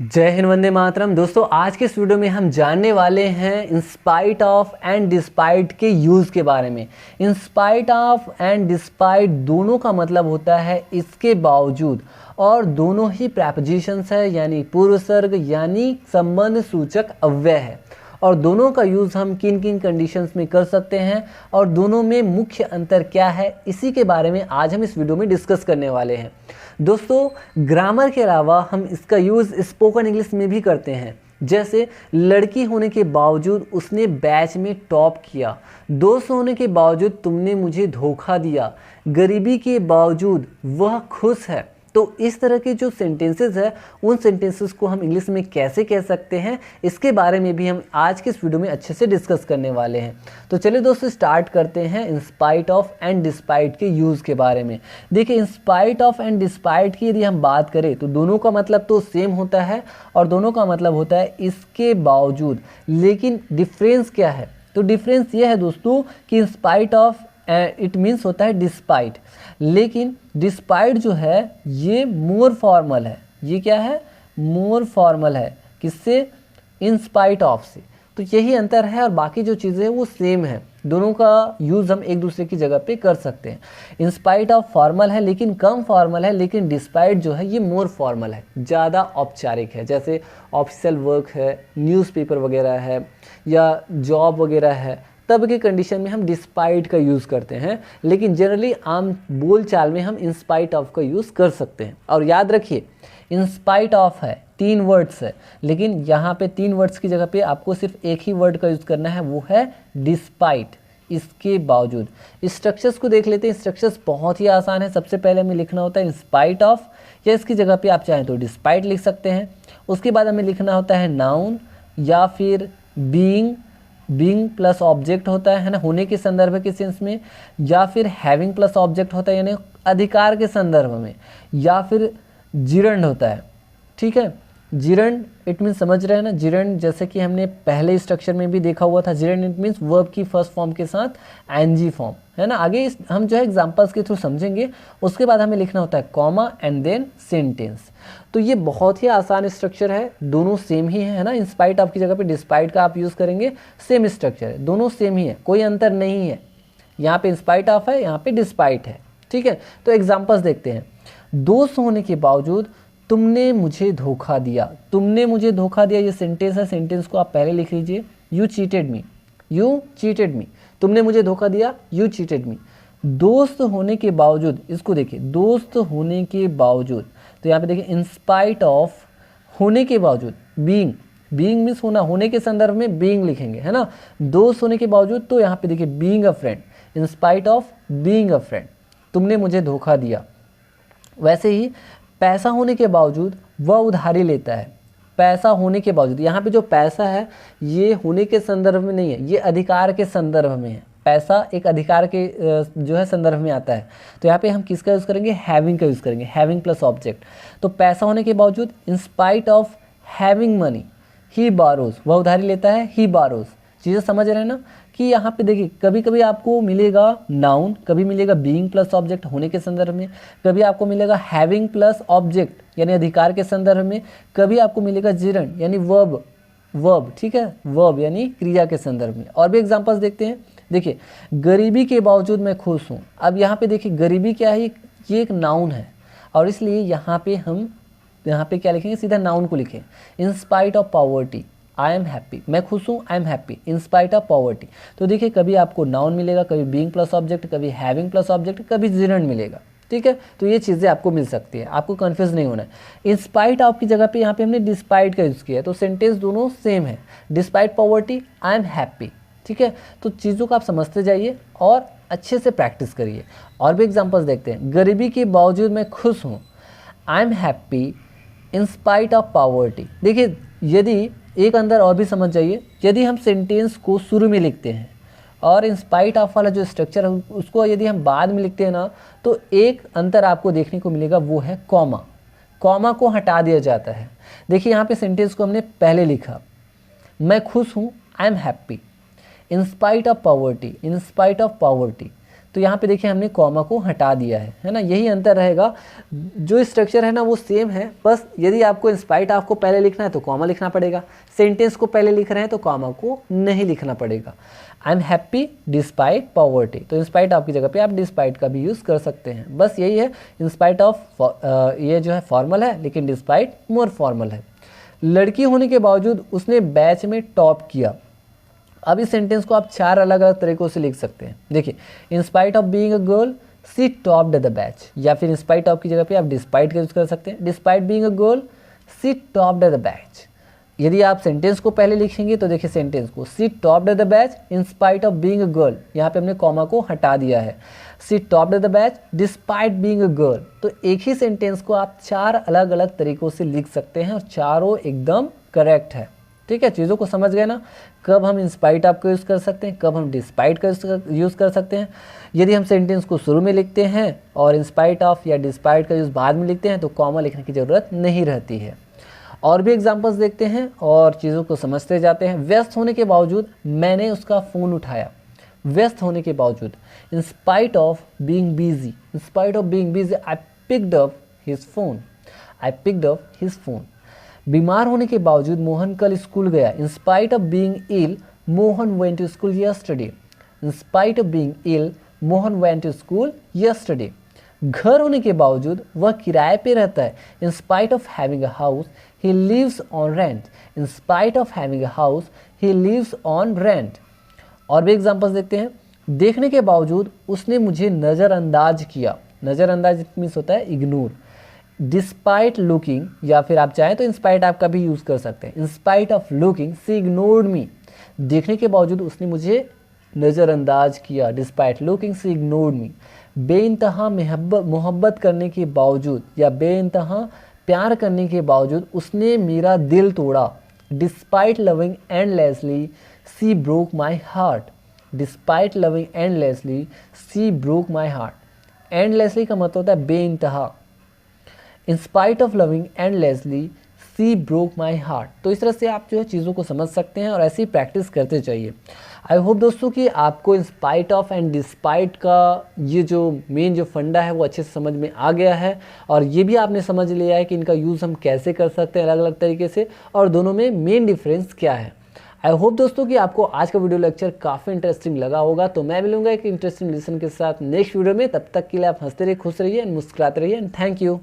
जय हिंद, वंदे मातरम। दोस्तों, आज के इस वीडियो में हम जानने वाले हैं इन स्पाइट ऑफ एंड डिस्पाइट के यूज़ के बारे में। इन स्पाइट ऑफ एंड डिस्पाइट दोनों का मतलब होता है इसके बावजूद, और दोनों ही प्रेपोजिशंस है यानी पूर्वसर्ग यानी संबंध सूचक अव्यय है। और दोनों का यूज़ हम किन किन कंडीशंस में कर सकते हैं और दोनों में मुख्य अंतर क्या है, इसी के बारे में आज हम इस वीडियो में डिस्कस करने वाले हैं। दोस्तों, ग्रामर के अलावा हम इसका यूज़ स्पोकन इंग्लिश में भी करते हैं। जैसे लड़की होने के बावजूद उसने बैच में टॉप किया, दोस्त होने के बावजूद तुमने मुझे धोखा दिया, गरीबी के बावजूद वह खुश है। तो इस तरह के जो सेंटेंसेस है उन सेंटेंसेस को हम इंग्लिश में कैसे कह सकते हैं, इसके बारे में भी हम आज के इस वीडियो में अच्छे से डिस्कस करने वाले हैं। तो चलिए दोस्तों, स्टार्ट करते हैं इन स्पाइट ऑफ एंड डिस्पाइट के यूज़ के बारे में। देखिए, इन स्पाइट ऑफ एंड डिस्पाइट की यदि हम बात करें तो दोनों का मतलब तो सेम होता है और दोनों का मतलब होता है इसके बावजूद। लेकिन डिफरेंस क्या है? तो डिफरेंस ये है दोस्तों कि इन स्पाइट ऑफ इट मीन्स होता है डिस्पाइट, लेकिन डिस्पाइट जो है ये मोर फॉर्मल है। ये क्या है? मोर फॉर्मल है। किससे? इन स्पाइट ऑफ से। तो यही अंतर है और बाकी जो चीज़ें हैं वो सेम है। दोनों का यूज़ हम एक दूसरे की जगह पे कर सकते हैं। इन स्पाइट ऑफ फॉर्मल है लेकिन कम फॉर्मल है, लेकिन डिस्पाइट जो है ये मोर फॉर्मल है, ज़्यादा औपचारिक है। जैसे ऑफिशियल वर्क है, न्यूज़पेपर वगैरह है या जॉब वगैरह है, तब के कंडीशन में हम डिस्पाइट का यूज़ करते हैं। लेकिन जनरली आम बोल चाल में हम इन स्पाइट ऑफ का यूज़ कर सकते हैं। और याद रखिए, इन स्पाइट ऑफ है, 3 वर्ड्स है, लेकिन यहाँ पे 3 वर्ड्स की जगह पे आपको सिर्फ एक ही वर्ड का यूज़ करना है, वो है डिस्पाइट, इसके बावजूद। स्ट्रक्चर्स को देख लेते हैं। स्ट्रक्चर्स बहुत ही आसान है। सबसे पहले हमें लिखना होता है इन स्पाइट ऑफ, या इसकी जगह पे आप चाहें तो डिस्पाइट लिख सकते हैं। उसके बाद हमें लिखना होता है नाउन या फिर बीइंग प्लस ऑब्जेक्ट होता है ना, होने के संदर्भ के सेंस में, या फिर हैविंग प्लस ऑब्जेक्ट होता है यानी अधिकार के संदर्भ में, या फिर जिरंड होता है। ठीक है, जिरंड इट मीन्स समझ रहे हैं ना, जिरंड जैसे कि हमने पहले स्ट्रक्चर में भी देखा हुआ था। जिरंड इट मीन्स वर्ब की फर्स्ट फॉर्म के साथ एनजी फॉर्म है ना। आगे हम जो है एग्जांपल्स के थ्रू समझेंगे। उसके बाद हमें लिखना होता है कॉमा एंड देन सेंटेंस। तो ये बहुत ही आसान स्ट्रक्चर है, दोनों सेम ही है ना। इन स्पाइट ऑफ की जगह पे डिस्पाइट का आप यूज़ करेंगे, सेम स्ट्रक्चर है, दोनों सेम ही है, कोई अंतर नहीं है। यहाँ पे इन स्पाइट ऑफ है, यहाँ पे डिस्पाइट है। ठीक है, तो एग्जाम्पल्स देखते हैं। दोस्त होने के बावजूद तुमने मुझे धोखा दिया। तुमने मुझे धोखा दिया, ये सेंटेंस है। सेंटेंस को आप पहले लिख लीजिए, you cheated me, you cheated मी। तुमने मुझे धोखा दिया, यू चीटेड मी। दोस्त होने के बावजूद, इसको देखिए, दोस्त होने के बावजूद, तो यहाँ पे देखिए इन स्पाइट ऑफ, होने के बावजूद, बीइंग, बीइंग मीन्स होना, होने के संदर्भ में बीइंग लिखेंगे है ना। दोस्त होने के बावजूद, तो यहाँ पे देखिए being a friend, in spite of being a friend, तुमने मुझे धोखा दिया। वैसे ही पैसा होने के बावजूद वह उधारी लेता है। पैसा होने के बावजूद, यहाँ पे जो पैसा है ये होने के संदर्भ में नहीं है, ये अधिकार के संदर्भ में है। पैसा एक अधिकार के जो है संदर्भ में आता है। तो यहाँ पे हम किसका यूज़ करेंगे? हैविंग का यूज़ करेंगे, हैविंग प्लस ऑब्जेक्ट। तो पैसा होने के बावजूद, in spite of having money he borrows, वह उधारी लेता है, ही बारोज। चीज़ें समझ रहे हैं ना कि यहाँ पे देखिए कभी कभी आपको मिलेगा नाउन, कभी मिलेगा बीइंग प्लस ऑब्जेक्ट होने के संदर्भ में, कभी आपको मिलेगा हैविंग प्लस ऑब्जेक्ट यानी अधिकार के संदर्भ में, कभी आपको मिलेगा जिरंड यानी वर्ब। ठीक है, वर्ब यानी क्रिया के संदर्भ में। और भी एग्जांपल्स देखते हैं। देखिए, गरीबी के बावजूद मैं खुश हूँ। अब यहाँ पे देखिए गरीबी क्या है, ये एक नाउन है और इसलिए यहाँ पे हम क्या लिखेंगे? सीधा नाउन को लिखें, इन spite of poverty I am happy. मैं खुश हूँ, I am happy in spite of poverty. तो देखिए कभी आपको नाउन मिलेगा, कभी बीइंग प्लस ऑब्जेक्ट, कभी हैविंग प्लस ऑब्जेक्ट, कभी जिरंड मिलेगा। ठीक है, तो ये चीज़ें आपको मिल सकती है, आपको कन्फ्यूज नहीं होना है। इन स्पाइट ऑफ की जगह पे यहाँ पे हमने डिस्पाइट का यूज़ किया है, तो सेंटेंस दोनों सेम है, despite poverty I am happy. ठीक है, तो चीज़ों को आप समझते जाइए और अच्छे से प्रैक्टिस करिए। और भी एग्जाम्पल्स देखते हैं। गरीबी के बावजूद मैं खुश हूँ, I am happy in spite of poverty. देखिए, यदि एक अंदर और भी समझ जाइए, यदि हम सेंटेंस को शुरू में लिखते हैं और इन स्पाइट ऑफ वाला जो स्ट्रक्चर है उसको यदि हम बाद में लिखते हैं ना, तो एक अंतर आपको देखने को मिलेगा, वो है कॉमा। कॉमा को हटा दिया जाता है। देखिए यहाँ पे सेंटेंस को हमने पहले लिखा, मैं खुश हूँ, I am happy in spite of poverty, in spite of poverty. तो यहाँ पे देखिए हमने कॉमा को हटा दिया है ना, यही अंतर रहेगा। जो स्ट्रक्चर है ना वो सेम है, बस यदि आपको इंस्पाइट ऑफ को पहले लिखना है तो कॉमा लिखना पड़ेगा, सेंटेंस को पहले लिख रहे हैं तो कॉमा को नहीं लिखना पड़ेगा। I am happy despite poverty, तो इंस्पाइट ऑफ की जगह पे आप डिस्पाइट का भी यूज़ कर सकते हैं, बस यही है। इंस्पाइट ऑफ ये जो है फॉर्मल है, लेकिन डिस्पाइट मोर फॉर्मल है। लड़की होने के बावजूद उसने बैच में टॉप किया। अब इस सेंटेंस को आप 4 अलग अलग तरीकों से लिख सकते हैं। देखिए, इन spite of being a girl she topped the batch, या फिर इन स्पाइट ऑफ की जगह पे आप डिस्पाइट का यूज कर सकते हैं। Despite being a girl she topped the batch. यदि आप सेंटेंस को पहले लिखेंगे तो देखिए सेंटेंस को, she topped the batch in spite of being a girl, यहाँ पे हमने कॉमा को हटा दिया है। She topped the batch despite being a girl. तो एक ही सेंटेंस को आप 4 अलग अलग तरीकों से लिख सकते हैं और चारों एकदम करेक्ट है। ठीक है, चीज़ों को समझ गए ना, कब हम इंस्पाइट ऑफ का यूज़ कर सकते हैं, कब हम डिस्पाइट का यूज़ कर सकते हैं। यदि हम सेंटेंस को शुरू में लिखते हैं और इंस्पाइट ऑफ या डिस्पाइट का यूज़ बाद में लिखते हैं तो कॉमा लिखने की ज़रूरत नहीं रहती है। और भी एग्जांपल्स देखते हैं और चीज़ों को समझते जाते हैं। व्यस्त होने के बावजूद मैंने उसका फ़ोन उठाया। व्यस्त होने के बावजूद, in spite of being busy, in spite of being busy I picked up his phone, I picked up his phone. बीमार होने के बावजूद मोहन कल स्कूल गया। In spite of being ill Mohan went to school yesterday, in spite of being ill Mohan went to school yesterday. घर होने के बावजूद वह किराए पे रहता है। In spite of having a house he lives on rent, in spite of having a house he lives on rent. और भी एग्जांपल्स देखते हैं। देखने के बावजूद उसने मुझे नज़रअंदाज किया। नज़रअंदाज मीन्स होता है इग्नोर। डिस्पाइट लुकिंग, या फिर आप चाहें तो इंस्पाइट आप का भी यूज़ कर सकते हैं। In spite of looking she ignored me, देखने के बावजूद उसने मुझे नज़रअंदाज किया। Despite looking she ignored me. बेइंतहा मोहब्बत करने के बावजूद या बेइंतहा प्यार करने के बावजूद उसने मेरा दिल तोड़ा। Despite loving endlessly she broke my heart, despite loving endlessly she broke my heart. Endlessly का मतलब होता है बेइंतहा। In spite of loving endlessly she broke my heart. तो इस तरह से आप जो है चीज़ों को समझ सकते हैं और ऐसी प्रैक्टिस करते चाहिए। आई होप दोस्तों कि आपको इन स्पाइट ऑफ एंड डिस्पाइट का ये जो मेन जो फंडा है वो अच्छे से समझ में आ गया है, और ये भी आपने समझ लिया है कि इनका यूज़ हम कैसे कर सकते हैं अलग अलग तरीके से, और दोनों में मेन डिफरेंस क्या है। आई होप दोस्तों कि आपको आज का वीडियो लेक्चर काफ़ी इंटरेस्टिंग लगा होगा। तो मैं मिलूंगा एक इंटरेस्टिंग लेसन के साथ नेक्स्ट वीडियो में। तब तक के लिए आप हंसते रहिए, खुश रहिए एंड मुस्कुराते रहिए एंड थैंक यू।